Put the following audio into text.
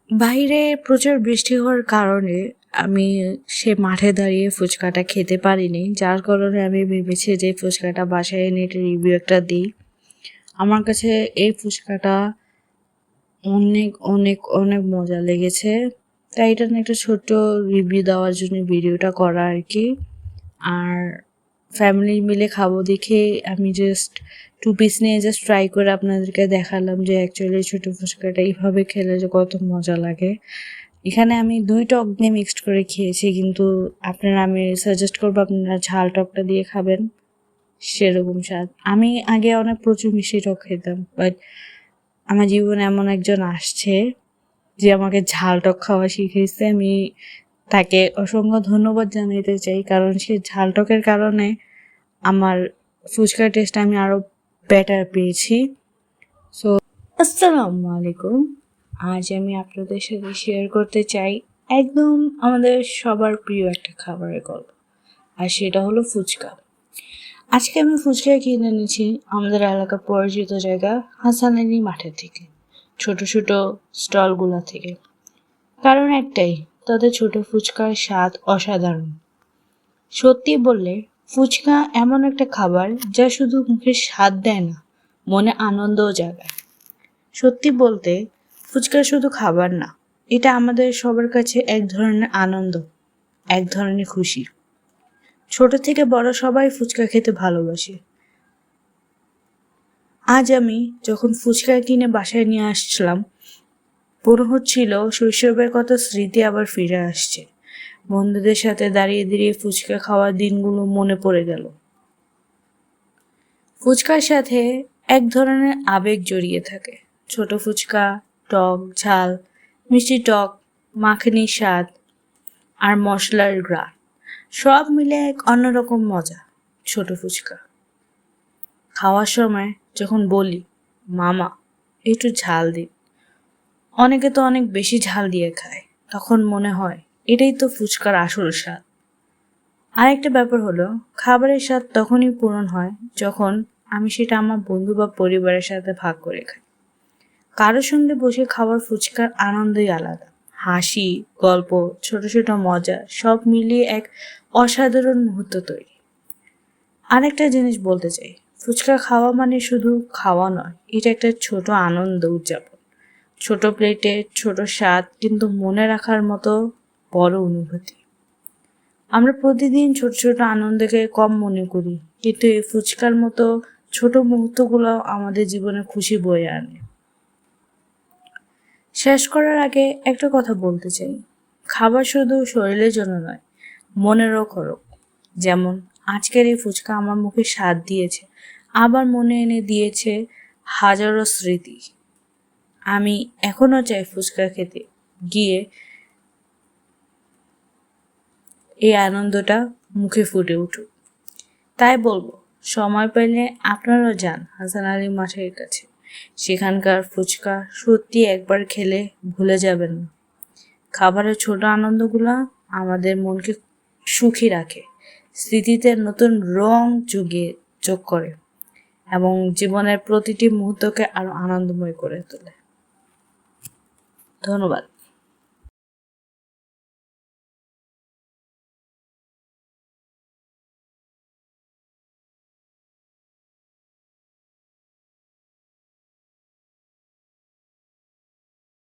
বাইরে প্রচুর বৃষ্টি হওয়ার কারণে আমি সে মাঠে দাঁড়িয়ে ফুচকাটা খেতে পারিনি, যার কারণে আমি ভেবেছি যে ফুচকাটা বাসায় এনে একটা রিভিউ একটা দিই। আমার কাছে এই ফুচকাটা অনেক অনেক অনেক মজা লেগেছে, তাই এটা নিয়ে একটা ছোট্ট রিভিউ দেওয়ার জন্য ভিডিওটা করা আর কি। আর ফ্যামিলি মিলে খাবো দেখে আমি জাস্ট 2 পিস নিয়ে জাস্ট ট্রাই করে আপনাদেরকে দেখালাম যে অ্যাকচুয়ালি ছোটো ফুচকাটা এইভাবে খেলে যে কত মজা লাগে। এখানে আমি 2 টক দিয়ে মিক্সড করে খেয়েছি, কিন্তু আমি সাজেস্ট করবো আপনারা ঝাল টকটা দিয়ে খাবেন, সেরকম স্বাদ। আমি আগে অনেক প্রচুর মিষ্টি টক খেতাম, বাট আমার জীবনে এমন একজন আসছে যে আমাকে ঝাল টক খাওয়া শিখিয়েছে। আমি তাকে অসংখ্য ধন্যবাদ জানাতে চাই, কারণ সে ঝাল টকের কারণে আমার ফুচকার টেস্ট আমি আরও বেটার পেয়েছি। সো আসসালামু আলাইকুম। আজ আমি আপনাদের সাথে শেয়ার করতে চাই একদম আমাদের সবার প্রিয় একটা খাবারের গল্প, আর সেটা হলো ফুচকা। আজকে আমি ফুচকা কিনে এনেছি আমাদের এলাকার পরিচিত জায়গা হাসান আলী মাঠের থেকে, ছোট ছোট স্টলগুলো থেকে। কারণ একটাই, তাদের ছোট ফুচকার স্বাদ অসাধারণ। সত্যি বললে ফুচকা এমন একটা খাবার যা শুধু মুখে স্বাদ দেয় না, মনে আনন্দও জাগায়। সত্যি বলতে ফুচকা শুধু খাবার না, এটা আমাদের সবার কাছে এক ধরনের আনন্দ, এক ধরনের খুশি। ছোট থেকে বড় সবাই ফুচকা খেতে ভালোবাসে। আজ আমি যখন ফুচকা কিনে বাসায় নিয়ে আসছিলাম, মনে হচ্ছিল শৈশবের কত স্মৃতি আবার ফিরে আসছে। বন্ধুদের সাথে দাঁড়িয়ে দাঁড়িয়ে ফুচকা খাওয়ার দিনগুলো মনে পড়ে গেল। ফুচকার সাথে এক ধরনের আবেগ জড়িয়ে থাকে। ছোট ফুচকা, টক ঝাল, মিষ্টি টক, মাখনির স্বাদ আর মশলার গ্রান, সব মিলে এক অন্যরকম মজা। ছোট ফুচকা খাওয়ার সময় যখন বলি, মামা একটু ঝাল দিন, অনেকে তো অনেক বেশি ঝাল দিয়ে খায়, তখন মনে হয় এটাই তো ফুচকার আসল স্বাদ। আরেকটা ব্যাপার হলো, খাবারের স্বাদ তখনই পূরণ হয় যখন আমি সেটা আমার বন্ধু বা পরিবারের সাথে ভাগ করে খাই। কারোর সঙ্গে বসে খাওয়ার ফুচকার আনন্দই আলাদা। হাসি, গল্প, ছোট ছোট মজা সব মিলিয়ে এক অসাধারণ মুহূর্ত তৈরি। আরেকটা জিনিস বলতে চাই, ফুচকা খাওয়া মানে শুধু খাওয়া নয়, এটা একটা ছোট আনন্দ উদযাপন। ছোট প্লেটে ছোট স্বাদ, কিন্তু মনে রাখার মতো বড় অনুভূতি। আমরা প্রতিদিন ছোট ছোট আনন্দকে কম মনে করি, কিন্তু এই ফুচকার মতো ছোট মুহূর্তগুলো আমাদের জীবনে খুশি বয়ে আনে। শেষ করার আগে একটা কথা বলতে চাই, খাবার শুধু শরীরের জন্য নয়, মনেরও খরচ। যেমন আজকের এই ফুচকা আমার মুখে স্বাদ দিয়েছে, আবার মনে এনে দিয়েছে হাজারো স্মৃতি। আমি এখনো চাই ফুচকা খেতে গিয়ে এই আনন্দটা মুখে ফুটে উঠুক। তাই বলবো, সময় পেলে আপনারাও যান হাসান আলী মাঠের কাছে। সেখানকার ফুচকা সত্যি একবার খেলে ভুলে যাবেন না। খাবারের ছোট আনন্দগুলো আমাদের মনকে সুখী রাখে, স্মৃতিতে নতুন রং যোগ করে এবং জীবনের প্রতিটি মুহূর্তকে আরো আনন্দময় করে তোলে। ধন্যবাদ।